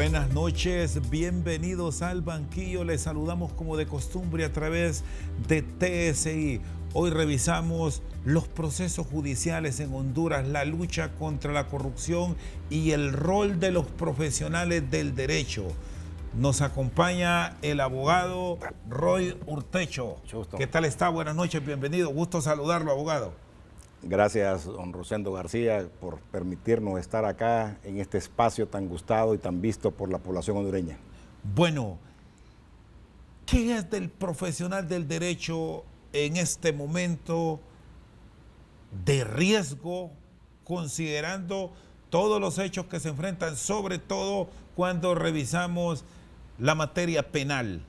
Buenas noches, bienvenidos al banquillo. Les saludamos como de costumbre a través de TSI. Hoy revisamos los procesos judiciales en Honduras, la lucha contra la corrupción y el rol de los profesionales del derecho. Nos acompaña el abogado Roy Urtecho. Justo. ¿Qué tal está? Buenas noches, bienvenido. Gusto saludarlo, abogado. Gracias, don Rosendo García, por permitirnos estar acá en este espacio tan gustado y tan visto por la población hondureña. Bueno, ¿qué es del profesional del derecho en este momento de riesgo, considerando todos los hechos que se enfrentan, sobre todo cuando revisamos la materia penal?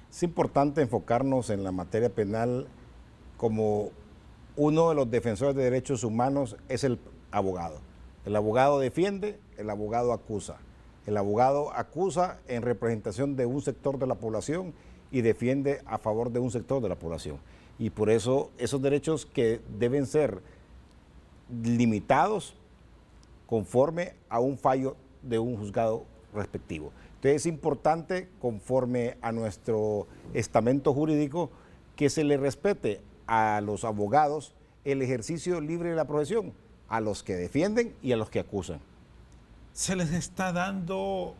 Es importante enfocarnos en la materia penal como uno de los defensores de derechos humanos es el abogado. El abogado defiende, el abogado acusa. El abogado acusa en representación de un sector de la población y defiende a favor de un sector de la población. Y por eso esos derechos que deben ser limitados conforme a un fallo de un juzgado respectivo. Entonces es importante, conforme a nuestro estamento jurídico, que se le respete a los abogados el ejercicio libre de la profesión, a los que defienden y a los que acusan. ¿Se les está dando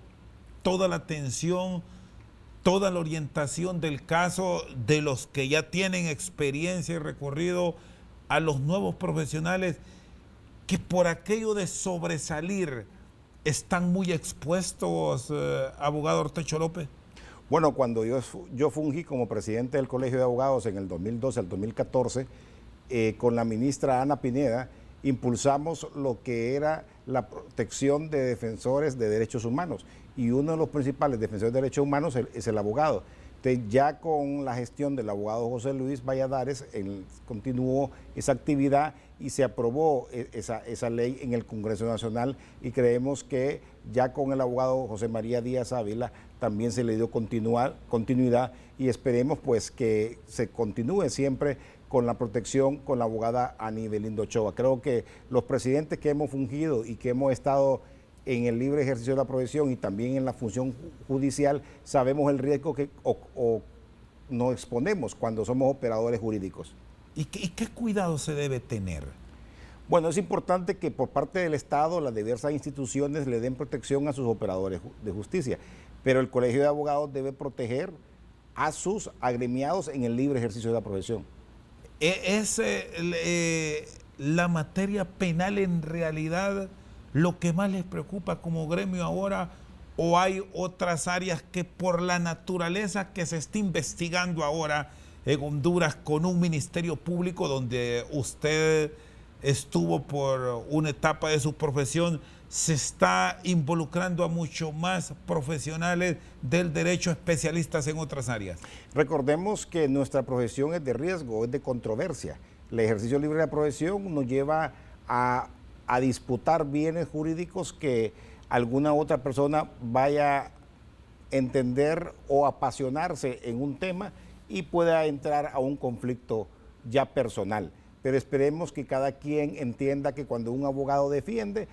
toda la atención, toda la orientación del caso de los que ya tienen experiencia y recorrido a los nuevos profesionales que por aquello de sobresalir están muy expuestos, abogado Urtecho López? Bueno, cuando yo fungí como presidente del Colegio de Abogados en el 2012 al 2014, con la ministra Ana Pineda, impulsamos lo que era la protección de defensores de derechos humanos. Y uno de los principales defensores de derechos humanos es el abogado. Entonces, ya con la gestión del abogado José Luis Valladares, continuó esa actividad y se aprobó esa ley en el Congreso Nacional, y creemos que ya con el abogado José María Díaz Ávila también se le dio continuidad, y esperemos pues que se continúe siempre con la protección con la abogada Ani Belindo Ochoa. Creo que los presidentes que hemos fungido y que hemos estado en el libre ejercicio de la profesión y también en la función judicial, sabemos el riesgo que nos exponemos cuando somos operadores jurídicos. ¿Y qué cuidado se debe tener? Bueno, es importante que por parte del Estado las diversas instituciones le den protección a sus operadores de justicia, pero el Colegio de Abogados debe proteger a sus agremiados en el libre ejercicio de la profesión. ¿Es la materia penal en realidad lo que más les preocupa como gremio ahora, o hay otras áreas que por la naturaleza que se está investigando ahora en Honduras con un ministerio público donde usted estuvo por una etapa de su profesión, se está involucrando a mucho más profesionales del derecho, especialistas en otras áreas? Recordemos que nuestra profesión es de riesgo, es de controversia. El ejercicio libre de la profesión nos lleva a disputar bienes jurídicos que alguna otra persona vaya a entender o apasionarse en un tema y pueda entrar a un conflicto ya personal. Pero esperemos que cada quien entienda que cuando un abogado defiende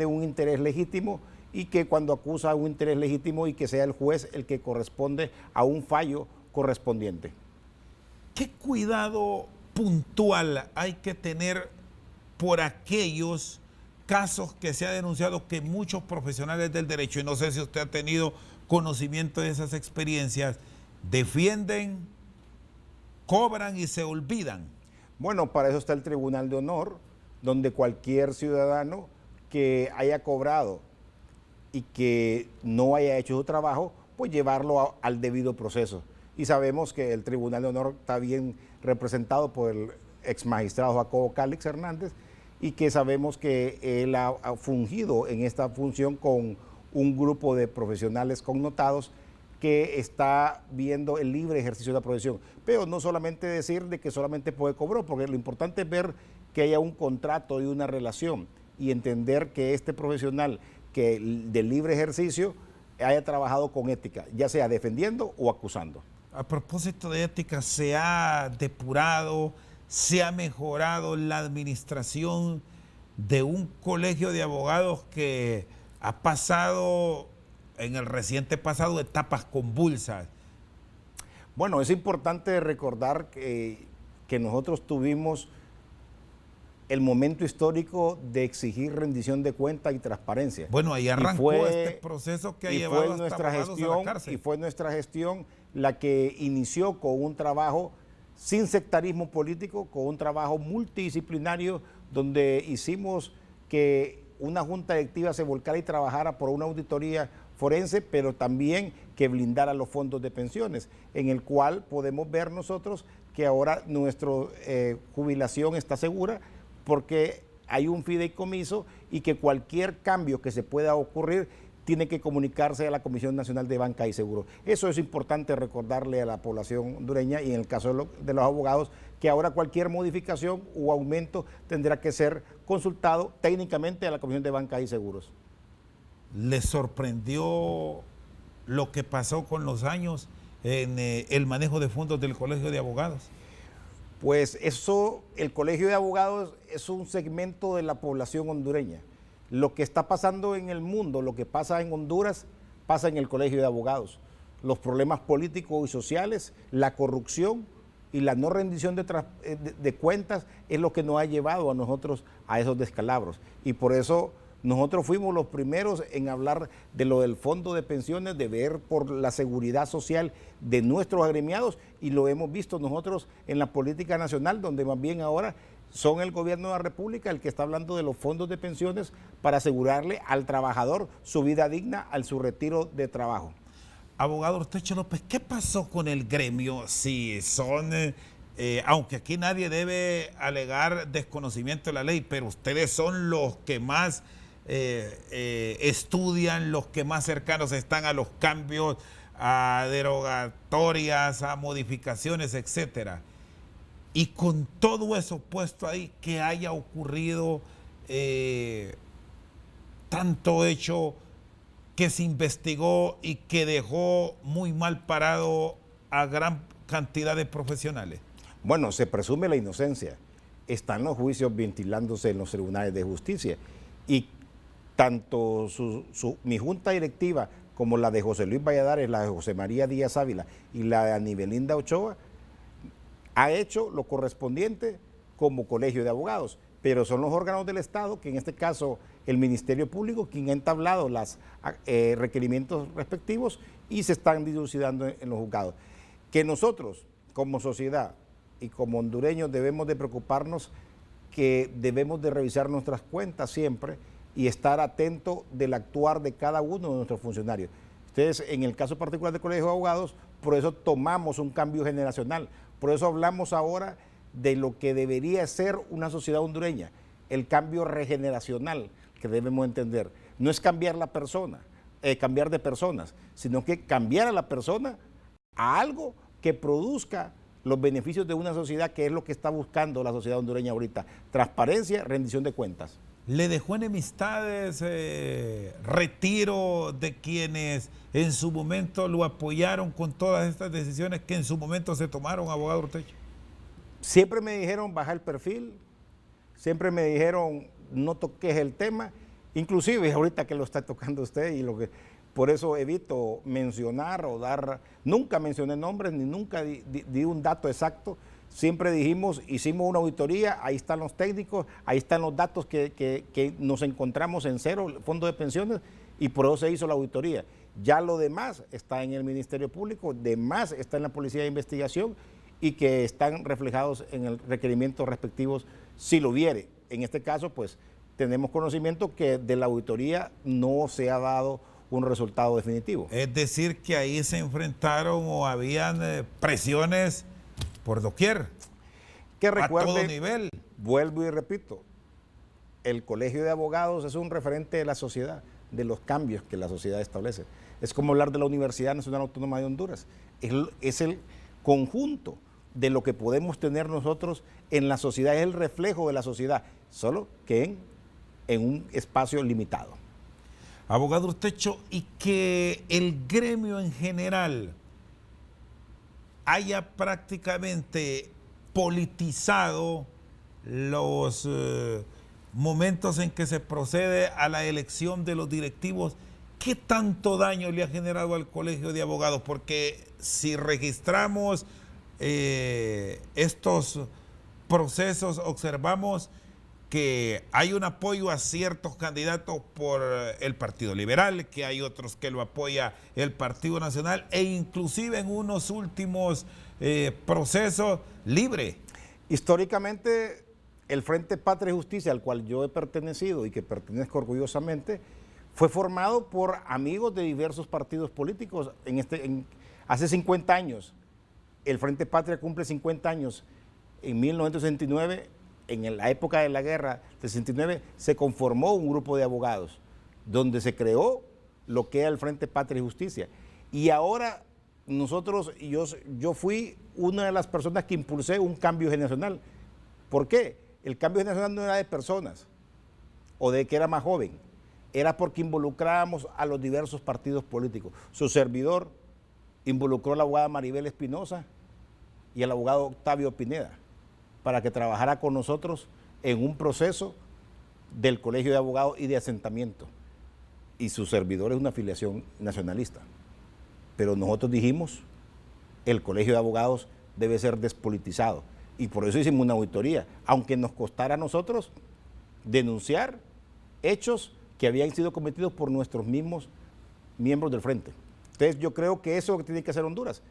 un interés legítimo, y que cuando acusa un interés legítimo y que sea el juez el que corresponde a un fallo correspondiente. ¿Qué cuidado puntual hay que tener por aquellos casos que se ha denunciado que muchos profesionales del derecho, y no sé si usted ha tenido conocimiento de esas experiencias, defienden, cobran y se olvidan? Bueno, para eso está el Tribunal de Honor, donde cualquier ciudadano que haya cobrado y que no haya hecho su trabajo, pues llevarlo al debido proceso. Y sabemos que el Tribunal de Honor está bien representado por el ex magistrado Jacobo Cálix Hernández, y que sabemos que él ha fungido en esta función con un grupo de profesionales connotados que está viendo el libre ejercicio de la profesión. Pero no solamente decir de que solamente puede cobrar, porque lo importante es ver que haya un contrato y una relación, y entender que este profesional que del libre ejercicio haya trabajado con ética, ya sea defendiendo o acusando. A propósito de ética, ¿se ha depurado, se ha mejorado la administración de un colegio de abogados que ha pasado en el reciente pasado etapas convulsas. Bueno, es importante recordar que nosotros tuvimos el momento histórico de exigir rendición de cuentas y transparencia. Bueno, ahí arrancó este proceso que ha llevado hasta Abogados a la cárcel. Y fue nuestra gestión la que inició con un trabajo sin sectarismo político, con un trabajo multidisciplinario, donde hicimos que una junta directiva se volcara y trabajara por una auditoría forense, pero también que blindara los fondos de pensiones, en el cual podemos ver nosotros que ahora nuestra jubilación está segura porque hay un fideicomiso y que cualquier cambio que se pueda ocurrir tiene que comunicarse a la Comisión Nacional de Banca y Seguros. Eso es importante recordarle a la población hondureña y en el caso de los abogados, que ahora cualquier modificación o aumento tendrá que ser consultado técnicamente a la Comisión de Banca y Seguros. ¿Le sorprendió lo que pasó con los años en el manejo de fondos del Colegio de Abogados? Pues eso, el Colegio de Abogados es un segmento de la población hondureña. Lo que está pasando en el mundo, lo que pasa en Honduras, pasa en el Colegio de Abogados. Los problemas políticos y sociales, la corrupción y la no rendición de cuentas es lo que nos ha llevado a nosotros a esos descalabros. Y por eso nosotros fuimos los primeros en hablar de lo del fondo de pensiones, de ver por la seguridad social de nuestros agremiados, y lo hemos visto nosotros en la política nacional, donde más bien ahora son el gobierno de la República el que está hablando de los fondos de pensiones para asegurarle al trabajador su vida digna al su retiro de trabajo. Abogado Urtecho López, ¿qué pasó con el gremio? Si son, aunque aquí nadie debe alegar desconocimiento de la ley, pero ustedes son los que más estudian, los que más cercanos están a los cambios, a derogatorias, a modificaciones, etcétera. Y con todo eso puesto ahí, que haya ocurrido tanto hecho que se investigó y que dejó muy mal parado a gran cantidad de profesionales. Bueno, se presume la inocencia. Están los juicios ventilándose en los tribunales de justicia. Y tanto mi junta directiva como la de José Luis Valladares, la de José María Díaz Ávila y la de Anibelinda Ochoa, ha hecho lo correspondiente como colegio de abogados, pero son los órganos del Estado, que en este caso el Ministerio Público, quien ha entablado los requerimientos respectivos y se están dilucidando en los juzgados. Que nosotros, como sociedad y como hondureños, debemos de preocuparnos, que debemos de revisar nuestras cuentas siempre y estar atentos del actuar de cada uno de nuestros funcionarios. Ustedes, en el caso particular del Colegio de Abogados, por eso tomamos un cambio generacional. Por eso hablamos ahora de lo que debería ser una sociedad hondureña, el cambio regeneracional que debemos entender. No es cambiar la persona, cambiar de personas, sino que cambiar a la persona a algo que produzca los beneficios de una sociedad, que es lo que está buscando la sociedad hondureña ahorita: transparencia, rendición de cuentas. ¿Le dejó enemistades, retiro de quienes en su momento lo apoyaron con todas estas decisiones que en su momento se tomaron, abogado Urtecho? Siempre me dijeron bajar el perfil, siempre me dijeron no toques el tema, inclusive ahorita que lo está tocando usted, y por eso evito mencionar o dar, nunca mencioné nombres ni nunca di un dato exacto. Siempre dijimos, hicimos una auditoría, ahí están los técnicos, ahí están los datos que nos encontramos en cero, el fondo de pensiones, y por eso se hizo la auditoría. Ya lo demás está en el Ministerio Público, demás está en la Policía de Investigación, y que están reflejados en el requerimiento respectivos si lo hubiere. En este caso, pues, tenemos conocimiento que de la auditoría no se ha dado un resultado definitivo. Es decir, que ahí se enfrentaron o habían presiones por doquier, que recuerde, a todo nivel. Vuelvo y repito, el Colegio de Abogados es un referente de la sociedad, de los cambios que la sociedad establece. Es como hablar de la Universidad Nacional Autónoma de Honduras. Es el conjunto de lo que podemos tener nosotros en la sociedad, es el reflejo de la sociedad, solo que en un espacio limitado. Abogado Urtecho, y que el gremio en general haya prácticamente politizado los momentos en que se procede a la elección de los directivos ¿qué tanto daño le ha generado al Colegio de Abogados? Porque si registramos estos procesos, observamos que hay un apoyo a ciertos candidatos por el Partido Liberal, que hay otros que lo apoya el Partido Nacional, e inclusive en unos últimos procesos libre. Históricamente, el Frente Patria y Justicia, al cual yo he pertenecido y que pertenezco orgullosamente, fue formado por amigos de diversos partidos políticos. Hace 50 años, el Frente Patria cumple 50 años. En 1969, en la época de la guerra de 69, se conformó un grupo de abogados donde se creó lo que era el Frente Patria y Justicia. Y ahora yo fui una de las personas que impulsé un cambio generacional. ¿Por qué? El cambio generacional no era de personas o de que era más joven, era porque involucrábamos a los diversos partidos políticos. Su servidor involucró a la abogada Maribel Espinosa y al abogado Octavio Pineda para que trabajara con nosotros en un proceso del Colegio de Abogados y de asentamiento. Y su servidor es una afiliación nacionalista. Pero nosotros dijimos, el Colegio de Abogados debe ser despolitizado. Y por eso hicimos una auditoría, aunque nos costara a nosotros denunciar hechos que habían sido cometidos por nuestros mismos miembros del Frente. Entonces yo creo que eso es lo que tiene que hacer Honduras.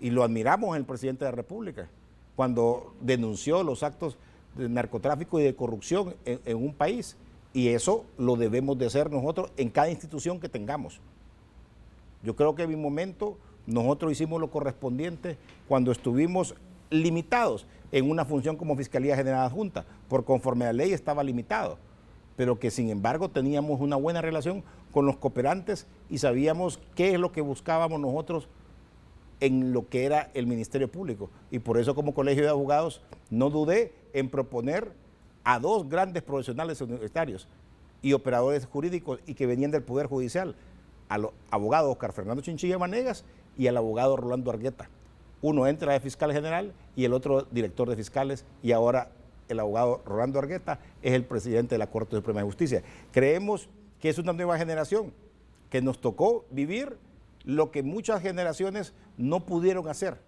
Y lo admiramos en el presidente de la República, cuando denunció los actos de narcotráfico y de corrupción en un país. Y eso lo debemos de hacer nosotros en cada institución que tengamos. Yo creo que en mi momento nosotros hicimos lo correspondiente cuando estuvimos limitados en una función como Fiscalía General Adjunta. Por conforme a la ley estaba limitado, pero que sin embargo teníamos una buena relación con los cooperantes y sabíamos qué es lo que buscábamos nosotros en lo que era el Ministerio Público. Y por eso como Colegio de Abogados no dudé en proponer a dos grandes profesionales universitarios y operadores jurídicos y que venían del Poder Judicial, al abogado Oscar Fernando Chinchilla Vanegas y al abogado Rolando Argueta. Uno entra de fiscal general y el otro director de fiscales, y ahora el abogado Rolando Argueta es el presidente de la Corte Suprema de Justicia. Creemos que es una nueva generación que nos tocó vivir lo que muchas generaciones no pudieron hacer,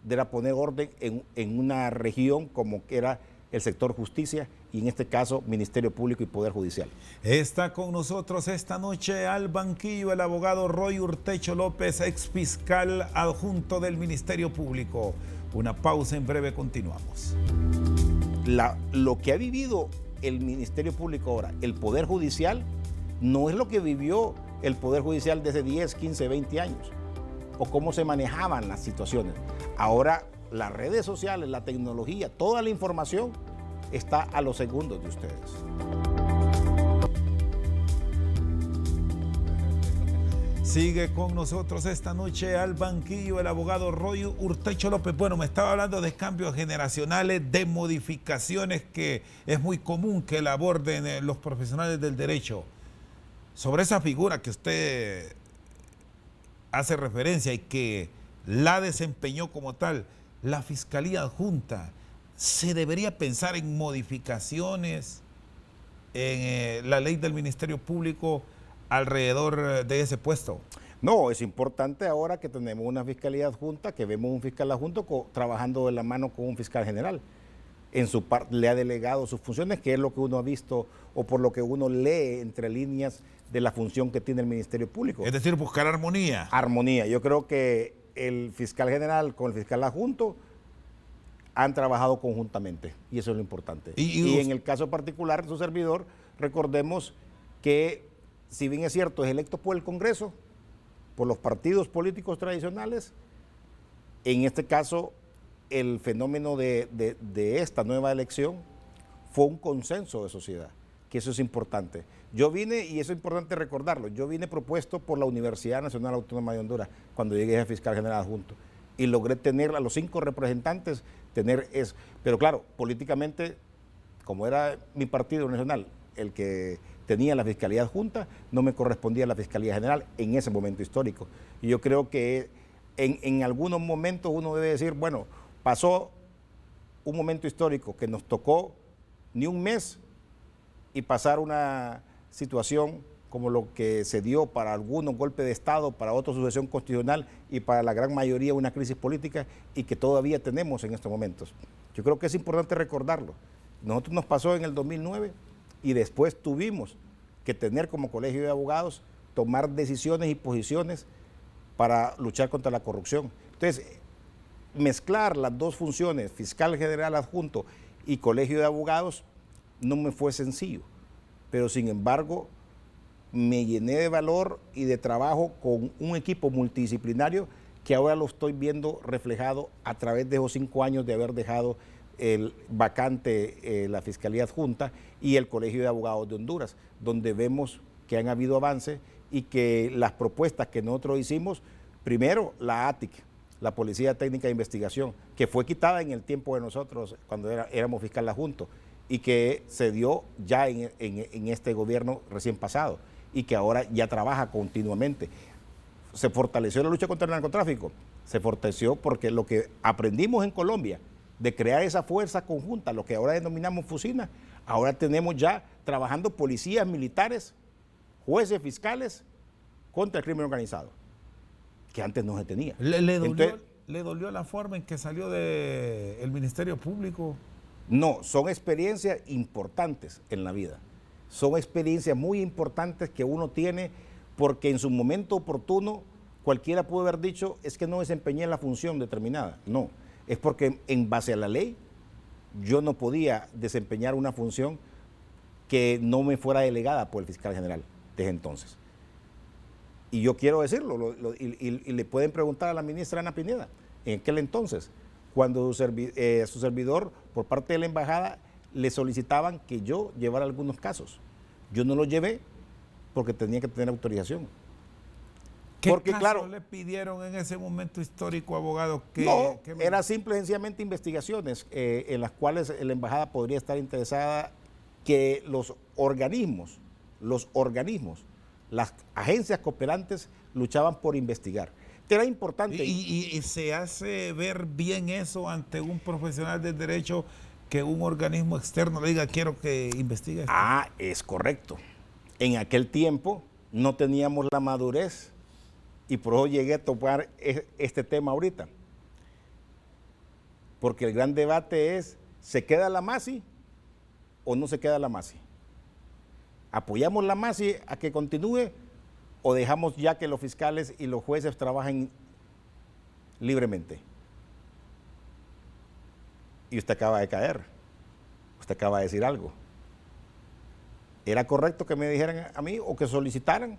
de poner orden en una región como que era el sector justicia y en este caso Ministerio Público y Poder Judicial. Está con nosotros esta noche al banquillo el abogado Roy Urtecho López, ex fiscal adjunto del Ministerio Público. Una pausa, en breve continuamos. Lo que ha vivido el Ministerio Público ahora, el Poder Judicial, no es lo que vivió el Poder Judicial desde 10, 15, 20 años, o cómo se manejaban las situaciones. Ahora las redes sociales, la tecnología, toda la información está a los segundos de ustedes. Sigue con nosotros esta noche al banquillo el abogado Roy Urtecho López. Bueno, me estaba hablando de cambios generacionales, de modificaciones que es muy común que la aborden los profesionales del derecho. Sobre esa figura que usted hace referencia y que la desempeñó como tal, la Fiscalía Adjunta, ¿se debería pensar en modificaciones en la ley del Ministerio Público alrededor de ese puesto? No, es importante ahora que tenemos una Fiscalía Adjunta, que vemos un fiscal adjunto trabajando de la mano con un fiscal general. En su parte le ha delegado sus funciones, que es lo que uno ha visto o por lo que uno lee entre líneas de la función que tiene el Ministerio Público. Es decir, buscar armonía. Armonía. Yo creo que el fiscal general con el fiscal adjunto han trabajado conjuntamente y eso es lo importante. Y en el caso particular de su servidor, recordemos que si bien es cierto, es electo por el Congreso, por los partidos políticos tradicionales, en este caso el fenómeno de esta nueva elección fue un consenso de sociedad, que eso es importante. Yo vine, y eso es importante recordarlo, yo vine propuesto por la Universidad Nacional Autónoma de Honduras cuando llegué a fiscal general adjunto y logré tener a los 5 representantes, tener eso. Pero claro, políticamente, como era mi partido nacional el que tenía la Fiscalía Adjunta, no me correspondía la Fiscalía General en ese momento histórico. Y yo creo que en algunos momentos uno debe decir, bueno, pasó un momento histórico que nos tocó ni un mes y pasar una situación como lo que se dio para algunos golpe de Estado, para otros sucesión constitucional y para la gran mayoría una crisis política y que todavía tenemos en estos momentos. Yo creo que es importante recordarlo. Nosotros nos pasó en el 2009 y después tuvimos que tener como colegio de abogados tomar decisiones y posiciones para luchar contra la corrupción. Entonces, mezclar las dos funciones, fiscal general adjunto y colegio de abogados, no me fue sencillo, pero sin embargo me llené de valor y de trabajo con un equipo multidisciplinario que ahora lo estoy viendo reflejado a través de esos 5 años de haber dejado el vacante la Fiscalía Adjunta y el Colegio de Abogados de Honduras, donde vemos que han habido avances y que las propuestas que nosotros hicimos, primero la ATIC, la Policía Técnica de Investigación, que fue quitada en el tiempo de nosotros cuando éramos fiscal adjunto y que se dio ya en este gobierno recién pasado y que ahora ya trabaja continuamente. Se fortaleció la lucha contra el narcotráfico, se fortaleció porque lo que aprendimos en Colombia de crear esa fuerza conjunta, lo que ahora denominamos FUSINA, ahora tenemos ya trabajando policías militares, jueces, fiscales contra el crimen organizado, que antes no se tenía. ¿Le dolió la forma en que salió del Ministerio Público? No, son experiencias importantes en la vida. Son experiencias muy importantes que uno tiene porque en su momento oportuno cualquiera pudo haber dicho es que no desempeñé la función determinada. No, es porque en base a la ley yo no podía desempeñar una función que no me fuera delegada por el fiscal general desde entonces. Y yo quiero decirlo, y le pueden preguntar a la ministra Ana Pineda, en aquel entonces, cuando su servidor, por parte de la embajada, le solicitaban que yo llevara algunos casos. Yo no los llevé porque tenía que tener autorización. ¿Qué caso le pidieron en ese momento histórico, abogado? Era simple y sencillamente investigaciones en las cuales la embajada podría estar interesada que los organismos, las agencias cooperantes luchaban por investigar. Era importante. ¿Y se hace ver bien eso ante un profesional del derecho que un organismo externo le diga quiero que investigue esto? Es correcto. En aquel tiempo no teníamos la madurez y por eso llegué a tocar este tema ahorita. Porque el gran debate es, ¿se queda la MASI o no se queda la MASI? ¿Apoyamos la MASI a que continúe o dejamos ya que los fiscales y los jueces trabajen libremente? Y usted acaba de caer, usted acaba de decir algo. ¿Era correcto que me dijeran a mí o que solicitaran?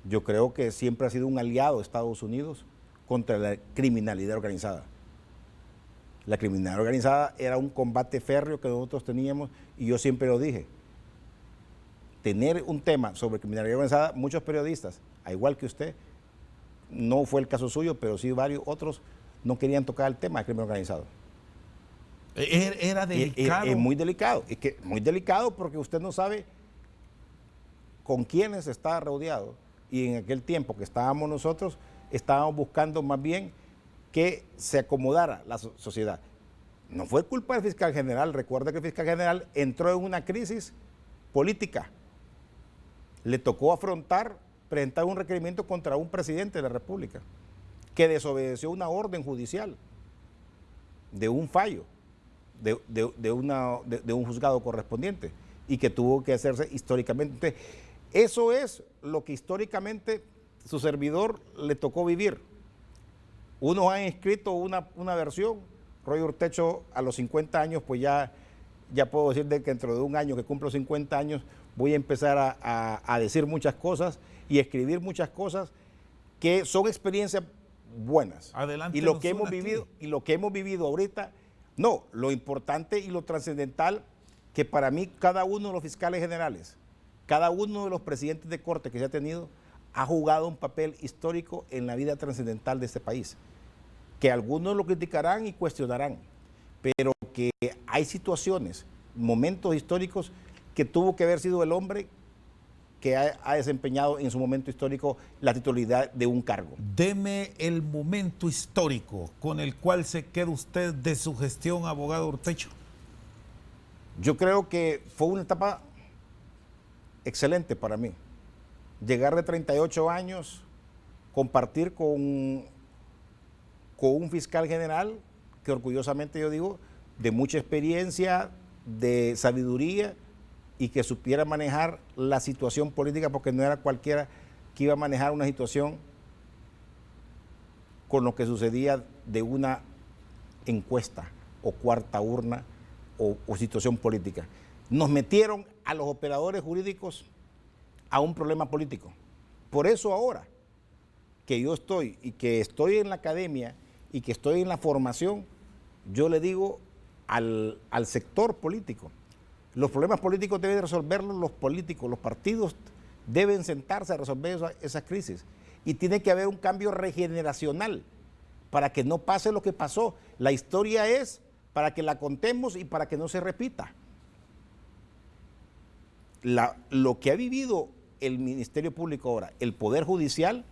Yo creo que siempre ha sido un aliado de Estados Unidos contra la criminalidad organizada. La criminalidad organizada era un combate férreo que nosotros teníamos y yo siempre lo dije. Tener un tema sobre criminalidad organizada, muchos periodistas, al igual que usted, no fue el caso suyo, pero sí varios otros no querían tocar el tema del crimen organizado. Era delicado. Es muy delicado, muy delicado porque usted no sabe con quiénes está rodeado y en aquel tiempo que estábamos nosotros, estábamos buscando más bien que se acomodara la sociedad. No fue culpa del fiscal general, recuerda que el fiscal general entró en una crisis política. Le tocó presentar un requerimiento contra un presidente de la República que desobedeció una orden judicial de un fallo de un juzgado correspondiente y que tuvo que hacerse históricamente. Entonces, eso es lo que históricamente su servidor le tocó vivir. Unos han escrito una versión, Roy Urtecho a los 50 años, pues ya puedo decir de que dentro de un año que cumplo 50 años, voy a empezar a decir muchas cosas y escribir muchas cosas que son experiencias buenas. Adelante. Y lo que hemos vivido ahorita, no, lo importante y lo trascendental que para mí cada uno de los fiscales generales, cada uno de los presidentes de corte que se ha tenido, ha jugado un papel histórico en la vida trascendental de este país. Que algunos lo criticarán y cuestionarán, pero que hay situaciones, momentos históricos que tuvo que haber sido el hombre que ha desempeñado en su momento histórico la titularidad de un cargo. Deme el momento histórico con el cual se queda usted de su gestión, abogado Urtecho. Yo creo que fue una etapa excelente para mí. llegar de 38 años, compartir con un fiscal general que orgullosamente yo digo, de mucha experiencia, de sabiduría y que supiera manejar la situación política, porque no era cualquiera que iba a manejar una situación con lo que sucedía de una encuesta o cuarta urna o situación política. Nos metieron a los operadores jurídicos a un problema político. Por eso ahora que yo estoy y que estoy en la academia y que estoy en la formación, yo le digo al sector político, los problemas políticos deben resolverlos los políticos, los partidos deben sentarse a resolver esas crisis y tiene que haber un cambio regeneracional para que no pase lo que pasó. La historia es para que la contemos y para que no se repita. Lo que ha vivido el Ministerio Público ahora, el Poder Judicial,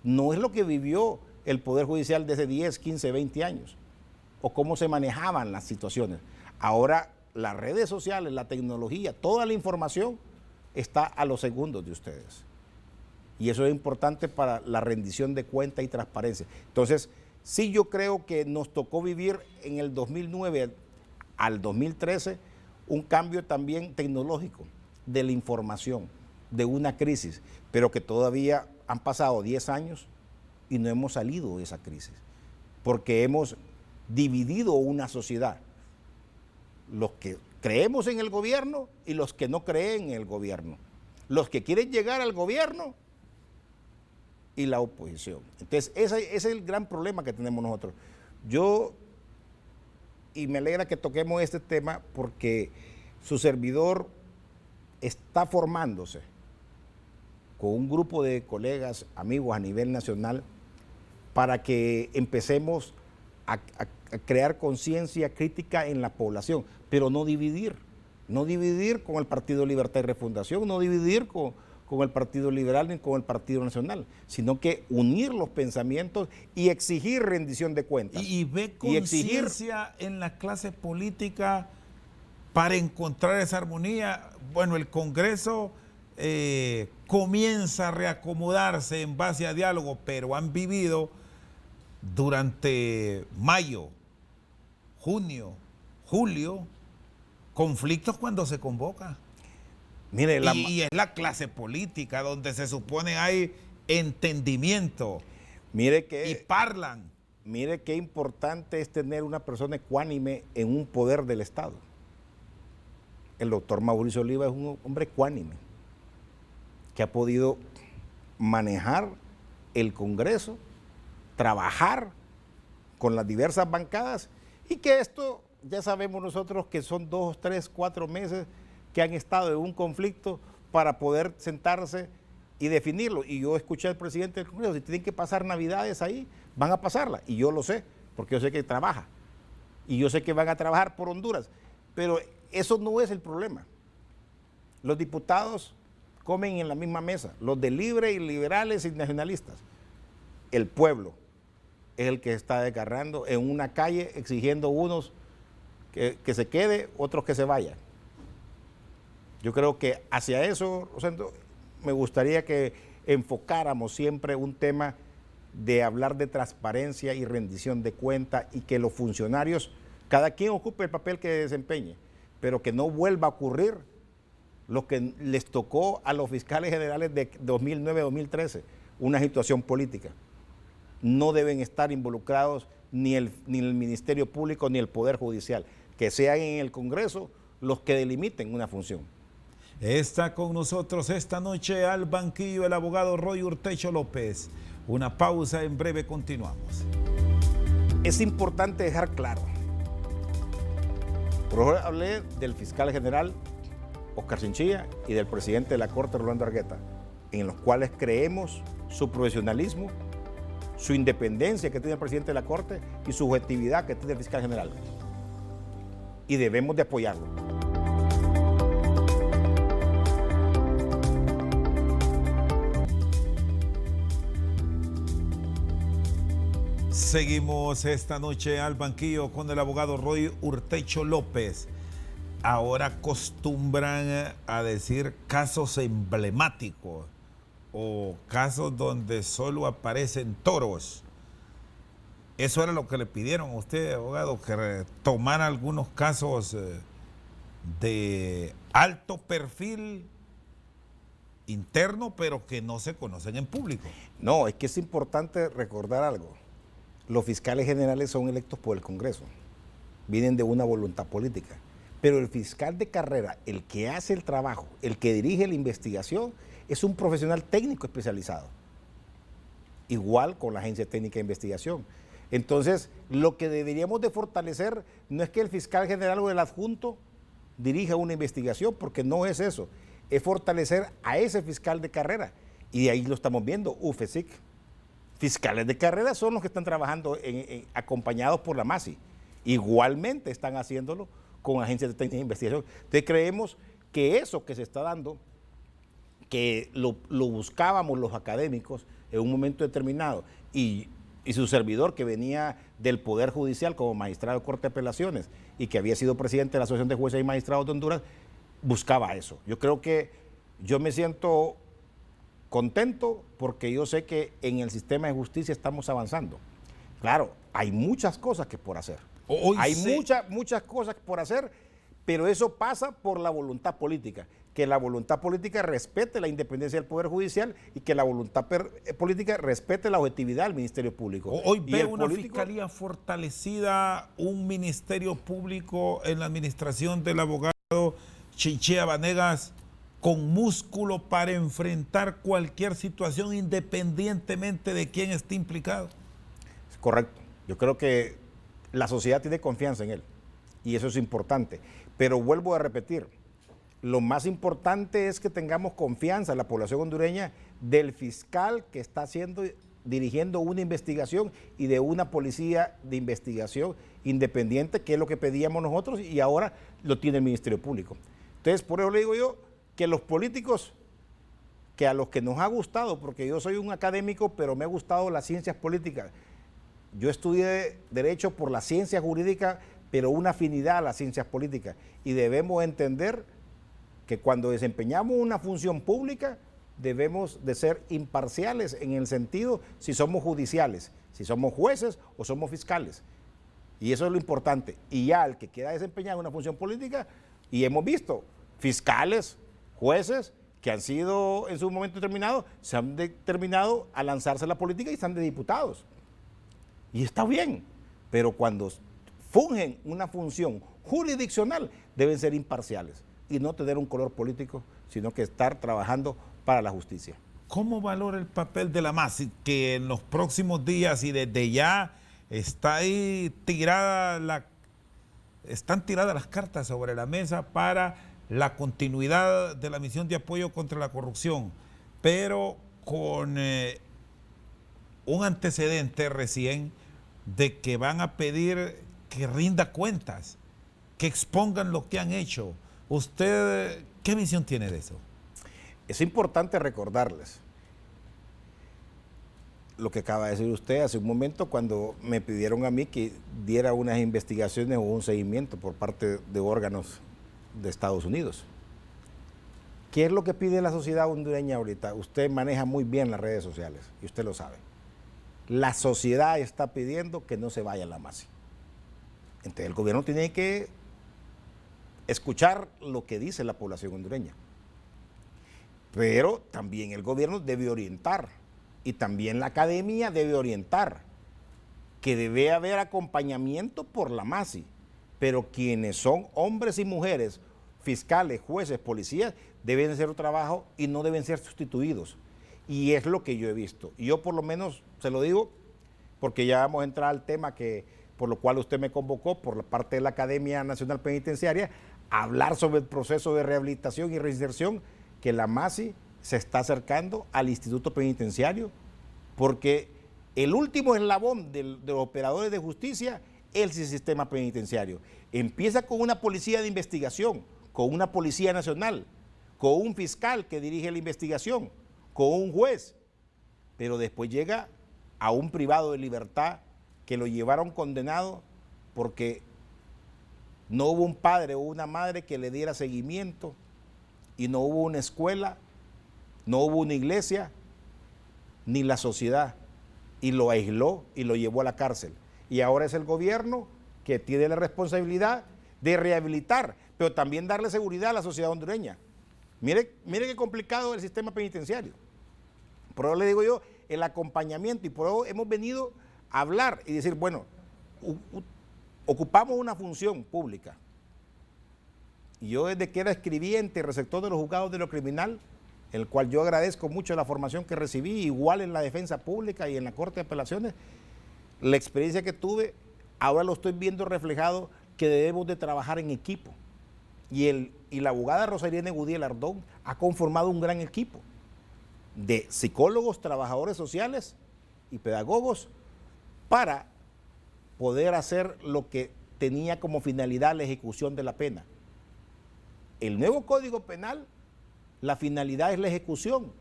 no es lo que vivió el Poder Judicial desde 10, 15, 20 años, o cómo se manejaban las situaciones. Ahora las redes sociales, la tecnología, toda la información está a los segundos de ustedes. Y eso es importante para la rendición de cuenta y transparencia. Entonces, sí, yo creo que nos tocó vivir en el 2009 al 2013 un cambio también tecnológico de la información, de una crisis, pero que todavía han pasado 10 años y no hemos salido de esa crisis, porque hemos dividido una sociedad, los que creemos en el gobierno y los que no creen en el gobierno, los que quieren llegar al gobierno y la oposición. Entonces, ese es el gran problema que tenemos nosotros. Y me alegra que toquemos este tema porque su servidor está formándose con un grupo de colegas, amigos a nivel nacional, para que empecemos a crear conciencia crítica en la población, pero no dividir con el Partido Libertad y Refundación, no dividir con el Partido Liberal ni con el Partido Nacional, sino que unir los pensamientos y exigir rendición de cuentas. Y ve conciencia en la clase política para encontrar esa armonía. Bueno, el Congreso comienza a reacomodarse en base a diálogo, pero han vivido durante mayo, junio, julio, conflictos cuando se convoca. Mire, y es la clase política donde se supone hay entendimiento. Mire que, y parlan. Mire qué importante es tener una persona ecuánime en un poder del Estado. El doctor Mauricio Oliva es un hombre ecuánime que ha podido manejar el Congreso, trabajar con las diversas bancadas y que esto ya sabemos nosotros que son 2, 3, 4 meses que han estado en un conflicto para poder sentarse y definirlo. Y yo escuché al presidente del Congreso, si tienen que pasar Navidades ahí, van a pasarla. Y yo lo sé, porque yo sé que trabaja. Y yo sé que van a trabajar por Honduras. Pero eso no es el problema. Los diputados comen en la misma mesa, los de libre y liberales y nacionalistas. El pueblo es el que está desgarrando en una calle exigiendo unos que se quede, otros que se vayan. Yo creo que hacia eso, Rosendo, me gustaría que enfocáramos siempre un tema de hablar de transparencia y rendición de cuenta y que los funcionarios, cada quien ocupe el papel que desempeñe, pero que no vuelva a ocurrir lo que les tocó a los fiscales generales de 2009-2013, una situación política. No deben estar involucrados ni el Ministerio Público ni el Poder Judicial, que sean en el Congreso los que delimiten una función. Está con nosotros esta noche al banquillo el abogado Roy Urtecho López. Una pausa, en breve continuamos. Es importante dejar claro. Por ejemplo, hablé del fiscal general Oscar Chinchilla y del presidente de la Corte, Rolando Argueta, en los cuales creemos su profesionalismo, su independencia que tiene el presidente de la Corte y su objetividad que tiene el fiscal general. Y debemos de apoyarlo. Seguimos esta noche al banquillo con el abogado Roy Urtecho López. Ahora acostumbran a decir casos emblemáticos o casos donde solo aparecen toros. Eso era lo que le pidieron a usted, abogado, que tomara algunos casos de alto perfil interno, pero que no se conocen en público. No, es que es importante recordar algo. Los fiscales generales son electos por el Congreso, vienen de una voluntad política, pero el fiscal de carrera, el que hace el trabajo, el que dirige la investigación, es un profesional técnico especializado, igual con la Agencia Técnica de Investigación. Entonces, lo que deberíamos de fortalecer no es que el fiscal general o el adjunto dirija una investigación, porque no es eso, es fortalecer a ese fiscal de carrera, y ahí lo estamos viendo, UFESIC. Fiscales de carrera son los que están trabajando acompañados por la MASI. Igualmente están haciéndolo con agencias de técnica de investigación. Entonces creemos que eso que se está dando, que lo buscábamos los académicos en un momento determinado, y su servidor que venía del Poder Judicial como magistrado de Corte de Apelaciones y que había sido presidente de la Asociación de Jueces y Magistrados de Honduras, buscaba eso. Yo creo que yo me siento contento porque yo sé que en el sistema de justicia estamos avanzando. Claro, hay muchas cosas que por hacer. Hay muchas cosas por hacer, pero eso pasa por la voluntad política. Que la voluntad política respete la independencia del Poder Judicial y que la voluntad política respete la objetividad del Ministerio Público. Hoy veo una fiscalía fortalecida, un Ministerio Público en la administración del abogado Chinchilla Vanegas con músculo para enfrentar cualquier situación independientemente de quién esté implicado. Correcto. Yo creo que la sociedad tiene confianza en él y eso es importante. Pero vuelvo a repetir, lo más importante es que tengamos confianza en la población hondureña del fiscal que está dirigiendo una investigación y de una policía de investigación independiente, que es lo que pedíamos nosotros y ahora lo tiene el Ministerio Público. Entonces, por eso le digo yo que los políticos, que a los que nos ha gustado, porque yo soy un académico, pero me ha gustado las ciencias políticas. Yo estudié Derecho por la ciencia jurídica, pero una afinidad a las ciencias políticas. Y debemos entender que cuando desempeñamos una función pública, debemos de ser imparciales en el sentido si somos judiciales, si somos jueces o somos fiscales. Y eso es lo importante. Y ya el que quiera desempeñar una función política, y hemos visto fiscales, jueces, que han sido en su momento determinado, se han determinado a lanzarse a la política y están de diputados. Y está bien, pero cuando fungen una función jurisdiccional, deben ser imparciales y no tener un color político, sino que estar trabajando para la justicia. ¿Cómo valora el papel de la MASI, que en los próximos días y desde ya está ahí están tiradas las cartas sobre la mesa para la continuidad de la misión de apoyo contra la corrupción, pero con un antecedente recién de que van a pedir que rinda cuentas, que expongan lo que han hecho? ¿Usted qué visión tiene de eso? Es importante recordarles lo que acaba de decir usted hace un momento cuando me pidieron a mí que diera unas investigaciones o un seguimiento por parte de órganos de Estados Unidos. ¿Qué es lo que pide la sociedad hondureña ahorita? Usted maneja muy bien las redes sociales y usted lo sabe. La sociedad está pidiendo que no se vaya la MASI. Entonces el gobierno tiene que escuchar lo que dice la población hondureña. Pero también el gobierno debe orientar y también la academia debe orientar que debe haber acompañamiento por la MASI, pero quienes son hombres y mujeres, fiscales, jueces, policías, deben hacer un trabajo y no deben ser sustituidos. Y es lo que yo he visto. Y yo por lo menos se lo digo porque ya vamos a entrar al tema por lo cual usted me convocó por la parte de la Academia Nacional Penitenciaria, a hablar sobre el proceso de rehabilitación y reinserción, que la MASI se está acercando al Instituto Penitenciario, porque el último eslabón de los operadores de justicia es el sistema penitenciario. Empieza con una policía de investigación, con una policía nacional, con un fiscal que dirige la investigación, con un juez, pero después llega a un privado de libertad que lo llevaron condenado porque no hubo un padre o una madre que le diera seguimiento y no hubo una escuela, no hubo una iglesia ni la sociedad, y lo aisló y lo llevó a la cárcel. Y ahora es el gobierno que tiene la responsabilidad de rehabilitar, pero también darle seguridad a la sociedad hondureña. Mire qué complicado el sistema penitenciario. Por eso le digo yo, el acompañamiento, y por eso hemos venido a hablar y decir, bueno, ocupamos una función pública. Y yo desde que era escribiente, receptor de los juzgados de lo criminal, el cual yo agradezco mucho la formación que recibí, igual en la defensa pública y en la Corte de Apelaciones, la experiencia que tuve, ahora lo estoy viendo reflejado que debemos de trabajar en equipo. Y la abogada Rosarina Gudiel Ardón ha conformado un gran equipo de psicólogos, trabajadores sociales y pedagogos para poder hacer lo que tenía como finalidad la ejecución de la pena. El nuevo Código Penal, la finalidad es la ejecución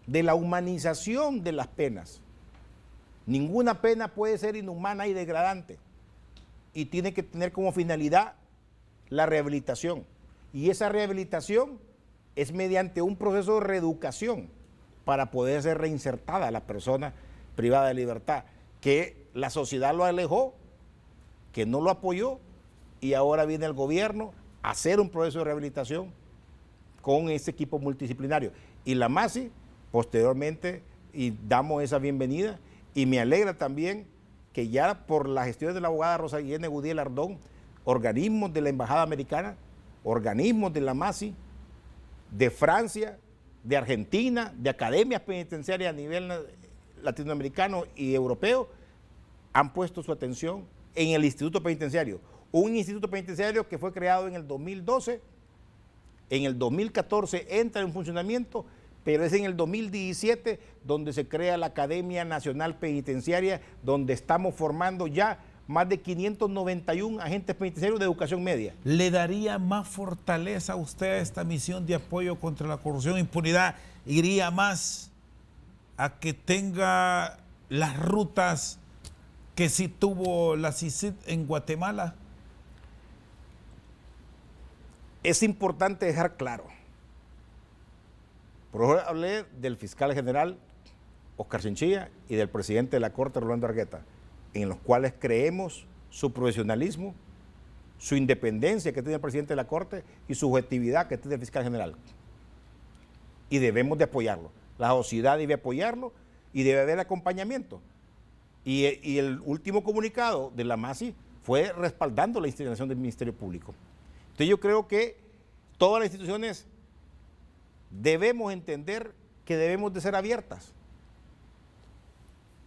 de la humanización de las penas. Ninguna pena puede ser inhumana y degradante y tiene que tener como finalidad la rehabilitación. Y esa rehabilitación es mediante un proceso de reeducación para poder ser reinsertada la persona privada de libertad, que la sociedad lo alejó, que no lo apoyó, y ahora viene el gobierno a hacer un proceso de rehabilitación con ese equipo multidisciplinario. Y la MASI, posteriormente, y damos esa bienvenida, y me alegra también que ya por la gestión de la abogada Rosarina Gudiel Ardón, organismos de la Embajada Americana, organismos de la MASI, de Francia, de Argentina, de academias penitenciarias a nivel latinoamericano y europeo, han puesto su atención en el Instituto Penitenciario. Un instituto penitenciario que fue creado en el 2012, en el 2014 entra en funcionamiento, pero es en el 2017 donde se crea la Academia Nacional Penitenciaria, donde estamos formando ya más de 591 agentes penitenciarios de educación media. ¿Le daría más fortaleza a usted a esta misión de apoyo contra la corrupción e impunidad? ¿Iría más a que tenga las rutas que sí tuvo la CICIG en Guatemala? Es importante dejar claro. Por eso hablé del fiscal general Oscar Chinchilla y del presidente de la Corte, Rolando Argueta, en los cuales creemos su profesionalismo, su independencia que tiene el presidente de la Corte y su objetividad que tiene el fiscal general. Y debemos de apoyarlo. La sociedad debe apoyarlo y debe haber acompañamiento. Y el último comunicado de la MASI fue respaldando la institución del Ministerio Público. Entonces yo creo que todas las instituciones debemos entender que debemos de ser abiertas,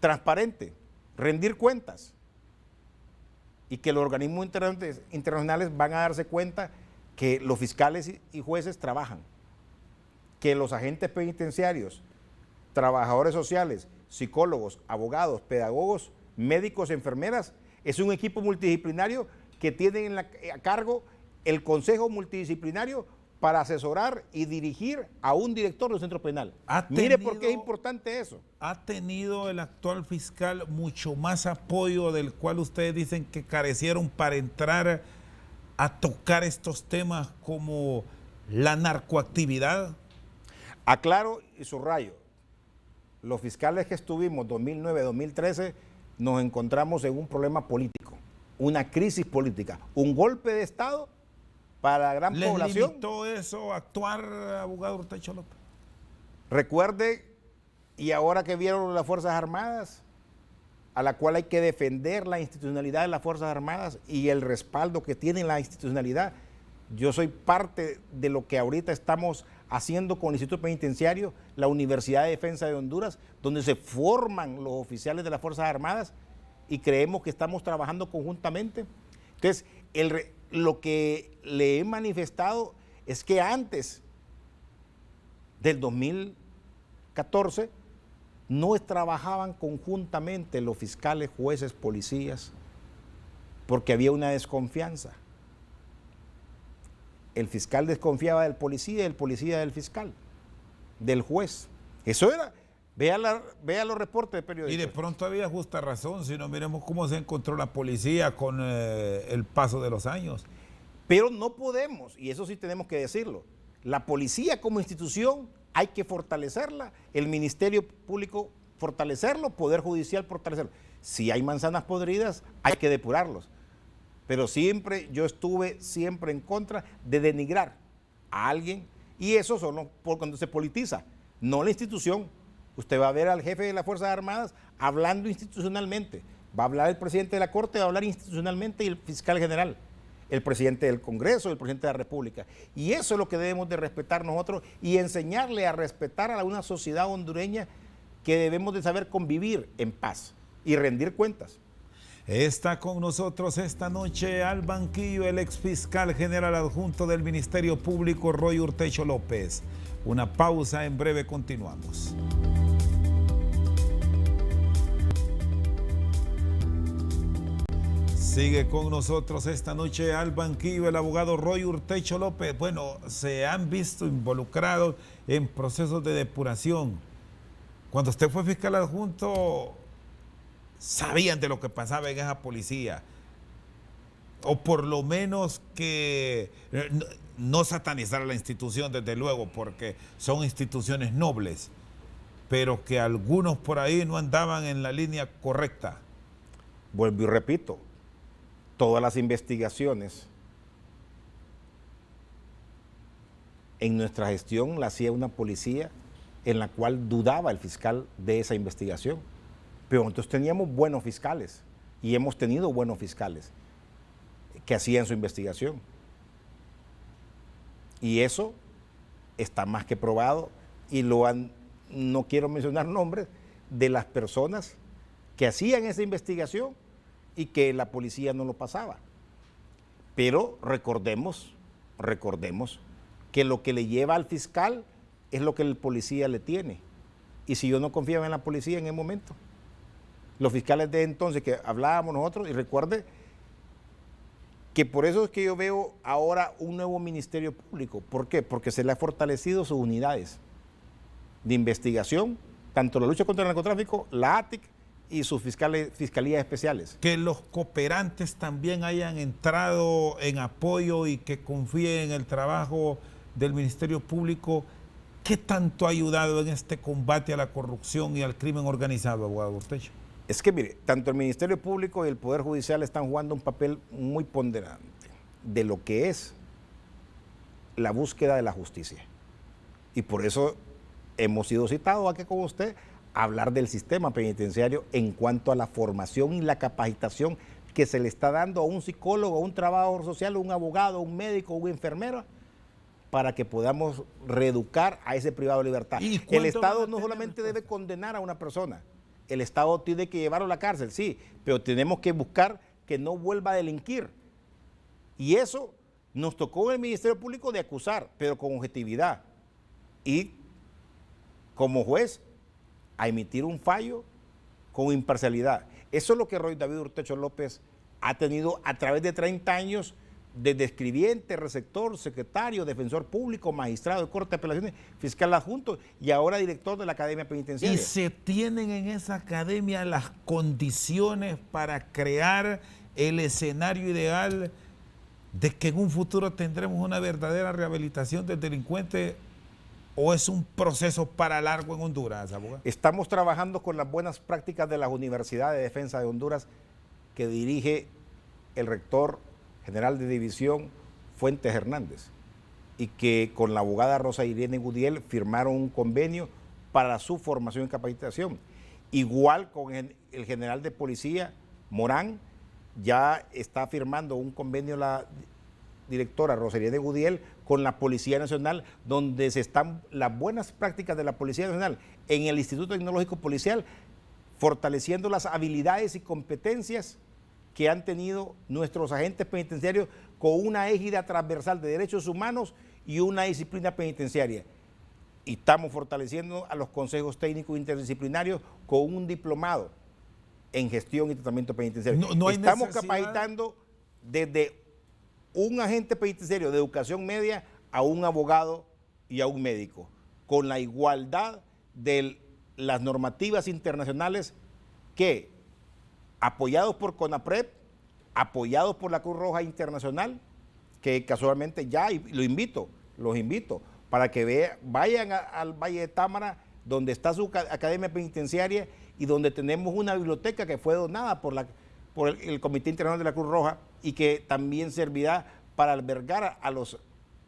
transparentes, rendir cuentas, y que los organismos internacionales van a darse cuenta que los fiscales y jueces trabajan, que los agentes penitenciarios, trabajadores sociales, psicólogos, abogados, pedagogos, médicos, enfermeras, es un equipo multidisciplinario que tienen a cargo el Consejo Multidisciplinario para asesorar y dirigir a un director del centro penal. Mire por qué es importante eso. ¿Ha tenido el actual fiscal mucho más apoyo del cual ustedes dicen que carecieron para entrar a tocar estos temas como la narcoactividad? Aclaro y subrayo, los fiscales que estuvimos 2009-2013 nos encontramos en un problema político, una crisis política, un golpe de Estado para la gran población. ¿Les limitó eso actuar, abogado Urtecho López? Recuerde, y ahora que vieron las Fuerzas Armadas, a la cual hay que defender la institucionalidad de las Fuerzas Armadas y el respaldo que tiene la institucionalidad, yo soy parte de lo que ahorita estamos haciendo con el Instituto Penitenciario, la Universidad de Defensa de Honduras, donde se forman los oficiales de las Fuerzas Armadas y creemos que estamos trabajando conjuntamente. Entonces, lo que le he manifestado es que antes del 2014 no trabajaban conjuntamente los fiscales, jueces, policías, porque había una desconfianza. El fiscal desconfiaba del policía y el policía del fiscal, del juez. Eso era, vea los reportes de periodistas. Y de pronto había justa razón, si no miremos cómo se encontró la policía con el paso de los años. Pero no podemos, y eso sí tenemos que decirlo, la policía como institución hay que fortalecerla, el Ministerio Público fortalecerlo, Poder Judicial fortalecerlo. Si hay manzanas podridas, hay que depurarlos. Pero yo estuve siempre en contra de denigrar a alguien, y eso solo cuando se politiza, no la institución. Usted va a ver al jefe de las Fuerzas Armadas hablando institucionalmente, va a hablar el presidente de la Corte, va a hablar institucionalmente, y el fiscal general, el presidente del Congreso, el presidente de la República. Y eso es lo que debemos de respetar nosotros y enseñarle a respetar a una sociedad hondureña que debemos de saber convivir en paz y rendir cuentas. Está con nosotros esta noche al banquillo el exfiscal general adjunto del Ministerio Público, Roy Urtecho López. Una pausa, en breve continuamos. Sigue con nosotros esta noche al banquillo el abogado Roy Urtecho López. Bueno, se han visto involucrados en procesos de depuración. Cuando usted fue fiscal adjunto, sabían de lo que pasaba en esa policía, o por lo menos que no satanizar a la institución, desde luego, porque son instituciones nobles, pero que algunos por ahí no andaban en la línea correcta. Vuelvo y repito, todas las investigaciones en nuestra gestión la hacía una policía en la cual dudaba el fiscal de esa investigación. Pero entonces teníamos buenos fiscales, y hemos tenido buenos fiscales que hacían su investigación. Y eso está más que probado, y no quiero mencionar nombres de las personas que hacían esa investigación y que la policía no lo pasaba. Pero recordemos que lo que le lleva al fiscal es lo que el policía le tiene. Y si yo no confiaba en la policía en el momento, los fiscales de entonces que hablábamos nosotros, y recuerde que por eso es que yo veo ahora un nuevo Ministerio Público. ¿Por qué? Porque se le ha fortalecido sus unidades de investigación, tanto la lucha contra el narcotráfico, la ATIC y sus fiscalías especiales. Que los cooperantes también hayan entrado en apoyo y que confíen en el trabajo del Ministerio Público, ¿qué tanto ha ayudado en este combate a la corrupción y al crimen organizado, abogado Urtecho? Es que mire, tanto el Ministerio Público y el Poder Judicial están jugando un papel muy ponderante de lo que es la búsqueda de la justicia. Y por eso hemos sido citados aquí con usted a hablar del sistema penitenciario en cuanto a la formación y la capacitación que se le está dando a un psicólogo, a un trabajador social, a un abogado, a un médico, a una enfermera, para que podamos reeducar a ese privado de libertad. El Estado no solamente debe condenar a una persona, el Estado tiene que llevarlo a la cárcel, sí, pero tenemos que buscar que no vuelva a delinquir. Y eso nos tocó en el Ministerio Público de acusar, pero con objetividad. Y como juez, a emitir un fallo con imparcialidad. Eso es lo que Roy David Urtecho López ha tenido a través de 30 años desde escribiente, receptor, secretario, defensor público, magistrado de Corte de Apelaciones, fiscal adjunto y ahora director de la Academia Penitenciaria. ¿Y se tienen en esa academia las condiciones para crear el escenario ideal de que en un futuro tendremos una verdadera rehabilitación del delincuente, o es un proceso para largo en Honduras, abogado? Estamos trabajando con las buenas prácticas de las universidades de defensa de Honduras que dirige el rector general de división Fuentes Hernández, y que con la abogada Rosa Irene Gudiel firmaron un convenio para su formación y capacitación. Igual con el general de policía Morán, ya está firmando un convenio la directora Rosa Irene Gudiel con la Policía Nacional, donde se están las buenas prácticas de la Policía Nacional en el Instituto Tecnológico Policial, fortaleciendo las habilidades y competencias que han tenido nuestros agentes penitenciarios con una égida transversal de derechos humanos y una disciplina penitenciaria. Y estamos fortaleciendo a los consejos técnicos interdisciplinarios con un diplomado en gestión y tratamiento penitenciario. Estamos capacitando desde un agente penitenciario de educación media a un abogado y a un médico, con la igualdad de las normativas internacionales que, apoyados por CONAPRED, apoyados por la Cruz Roja Internacional, que casualmente ya, y los invito, para que vayan al Valle de Támara, donde está su academia penitenciaria y donde tenemos una biblioteca que fue donada por el Comité Internacional de la Cruz Roja y que también servirá para albergar a los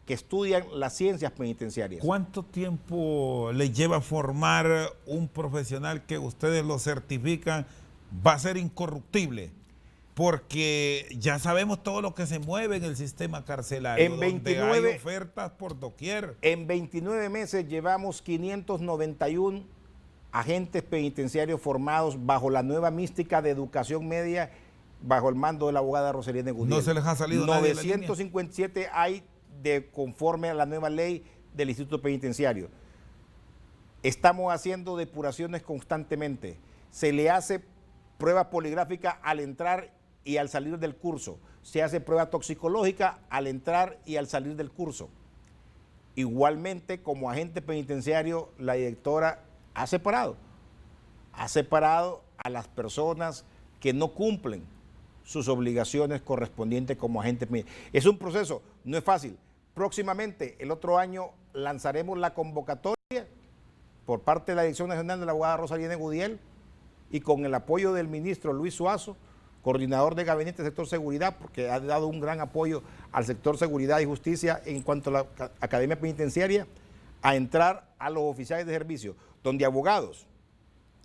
que estudian las ciencias penitenciarias. ¿Cuánto tiempo le lleva formar un profesional que ustedes lo certifican va a ser incorruptible? Porque ya sabemos todo lo que se mueve en el sistema carcelario, donde hay ofertas por doquier. En 29 meses llevamos 591 agentes penitenciarios formados bajo la nueva mística de educación media, bajo el mando de la abogada Rosalía Gudiel. No se les ha salido 957 hay conforme a la nueva ley del Instituto Penitenciario. Estamos haciendo depuraciones constantemente. Se le hace prueba poligráfica al entrar y al salir del curso. Se hace prueba toxicológica al entrar y al salir del curso. Igualmente, como agente penitenciario, la directora ha separado a las personas que no cumplen sus obligaciones correspondientes como agente penitenciario. Es un proceso, no es fácil. Próximamente, el otro año, lanzaremos la convocatoria por parte de la Dirección Nacional de la abogada Rosalía Gudiel y con el apoyo del ministro Luis Suazo, coordinador de gabinete del sector seguridad, porque ha dado un gran apoyo al sector seguridad y justicia en cuanto a la academia penitenciaria, a entrar a los oficiales de servicio, donde abogados,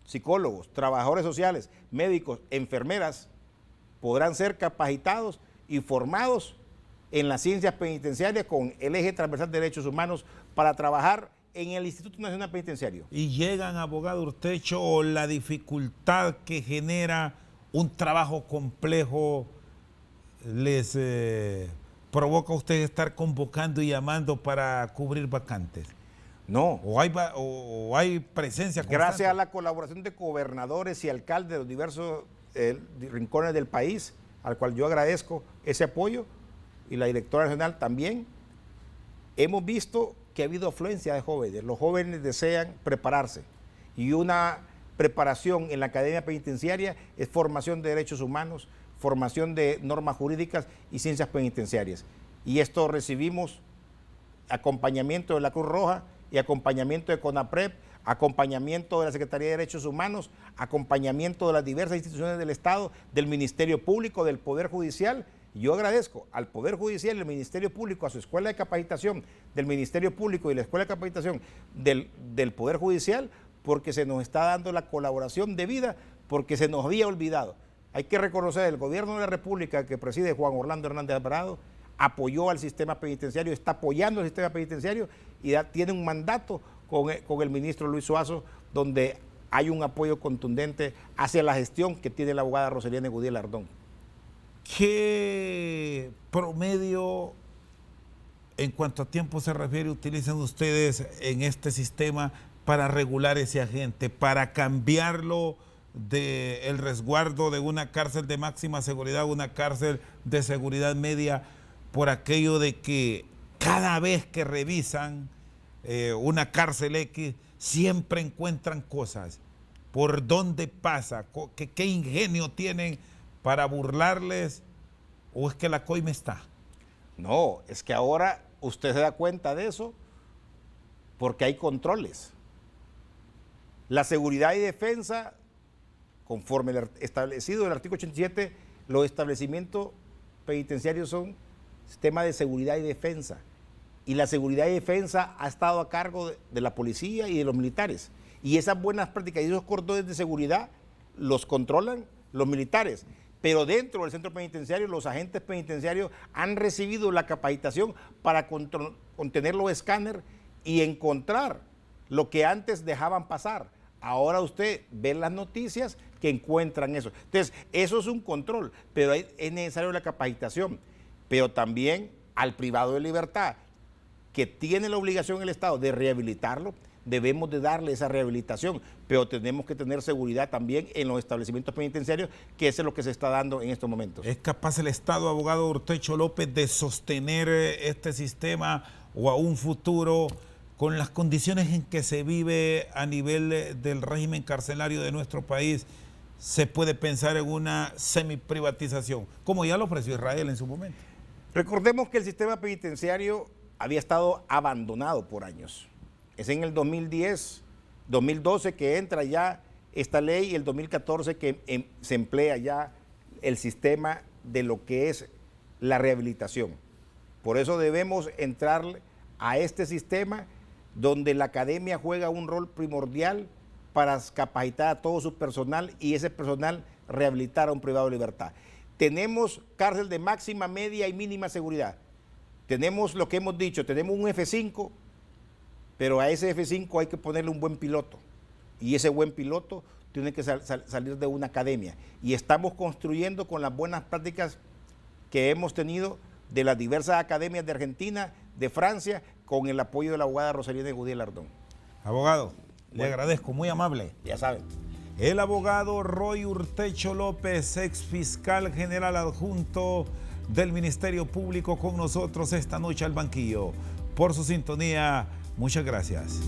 psicólogos, trabajadores sociales, médicos, enfermeras, podrán ser capacitados y formados en las ciencias penitenciarias con el eje transversal de derechos humanos para trabajar en el Instituto Nacional Penitenciario. Y llegan, abogado Urtecho, la dificultad que genera un trabajo complejo les provoca a ustedes estar convocando y llamando para cubrir vacantes. No. O hay presencia constante. Gracias a la colaboración de gobernadores y alcaldes de los diversos rincones del país, al cual yo agradezco ese apoyo, y la directora nacional también, hemos visto que ha habido afluencia de jóvenes. Los jóvenes desean prepararse y una preparación en la academia penitenciaria es formación de derechos humanos, formación de normas jurídicas y ciencias penitenciarias. Y esto recibimos acompañamiento de la Cruz Roja y acompañamiento de CONAPREP, acompañamiento de la Secretaría de Derechos Humanos, acompañamiento de las diversas instituciones del Estado, del Ministerio Público, del Poder Judicial. Yo agradezco al Poder Judicial, al Ministerio Público, a su Escuela de Capacitación del Ministerio Público y la Escuela de Capacitación del Poder Judicial, porque se nos está dando la colaboración debida, porque se nos había olvidado. Hay que reconocer, el gobierno de la República que preside Juan Orlando Hernández Alvarado apoyó al sistema penitenciario, está apoyando al sistema penitenciario y tiene un mandato con el ministro Luis Suazo, donde hay un apoyo contundente hacia la gestión que tiene la abogada Rosalía Gudiel Ardón. ¿Qué promedio, en cuanto a tiempo se refiere, utilizan ustedes en este sistema para regular ese agente, para cambiarlo del resguardo de una cárcel de máxima seguridad a una cárcel de seguridad media, por aquello de que cada vez que revisan una cárcel X, siempre encuentran cosas? ¿Por dónde pasa? ¿Qué ingenio tienen para burlarles, o es que la coima está? No, es que ahora usted se da cuenta de eso porque hay controles. La seguridad y defensa, conforme establecido en el artículo 87, los establecimientos penitenciarios son sistema de seguridad y defensa. Y la seguridad y defensa ha estado a cargo de la policía y de los militares. Y esas buenas prácticas y esos cordones de seguridad los controlan los militares. Pero dentro del centro penitenciario, los agentes penitenciarios han recibido la capacitación para contener los escáneres y encontrar lo que antes dejaban pasar. Ahora usted ve las noticias que encuentran eso. Entonces, eso es un control, pero es necesario la capacitación. Pero también al privado de libertad, que tiene la obligación el Estado de rehabilitarlo, debemos de darle esa rehabilitación, pero tenemos que tener seguridad también en los establecimientos penitenciarios, que eso es lo que se está dando en estos momentos. ¿Es capaz el Estado, abogado Urtecho López, de sostener este sistema o a un futuro con las condiciones en que se vive a nivel del régimen carcelario de nuestro país? ¿Se puede pensar en una semiprivatización, como ya lo ofreció Israel en su momento? Recordemos que el sistema penitenciario había estado abandonado por años. Es en el 2012 que entra ya esta ley y el 2014 que se emplea ya el sistema de lo que es la rehabilitación. Por eso debemos entrar a este sistema donde la academia juega un rol primordial para capacitar a todo su personal y ese personal rehabilitar a un privado de libertad. Tenemos cárcel de máxima, media y mínima seguridad. Tenemos lo que hemos dicho, tenemos un F5, pero a ese F5 hay que ponerle un buen piloto. Y ese buen piloto tiene que salir de una academia. Y estamos construyendo con las buenas prácticas que hemos tenido de las diversas academias de Argentina, de Francia, con el apoyo de la abogada Rosalina Gudiel Lardón. Abogado, le agradezco, muy amable. Ya saben. El abogado Roy Urtecho López, ex fiscal general adjunto del Ministerio Público, con nosotros esta noche al banquillo. Por su sintonía, muchas gracias.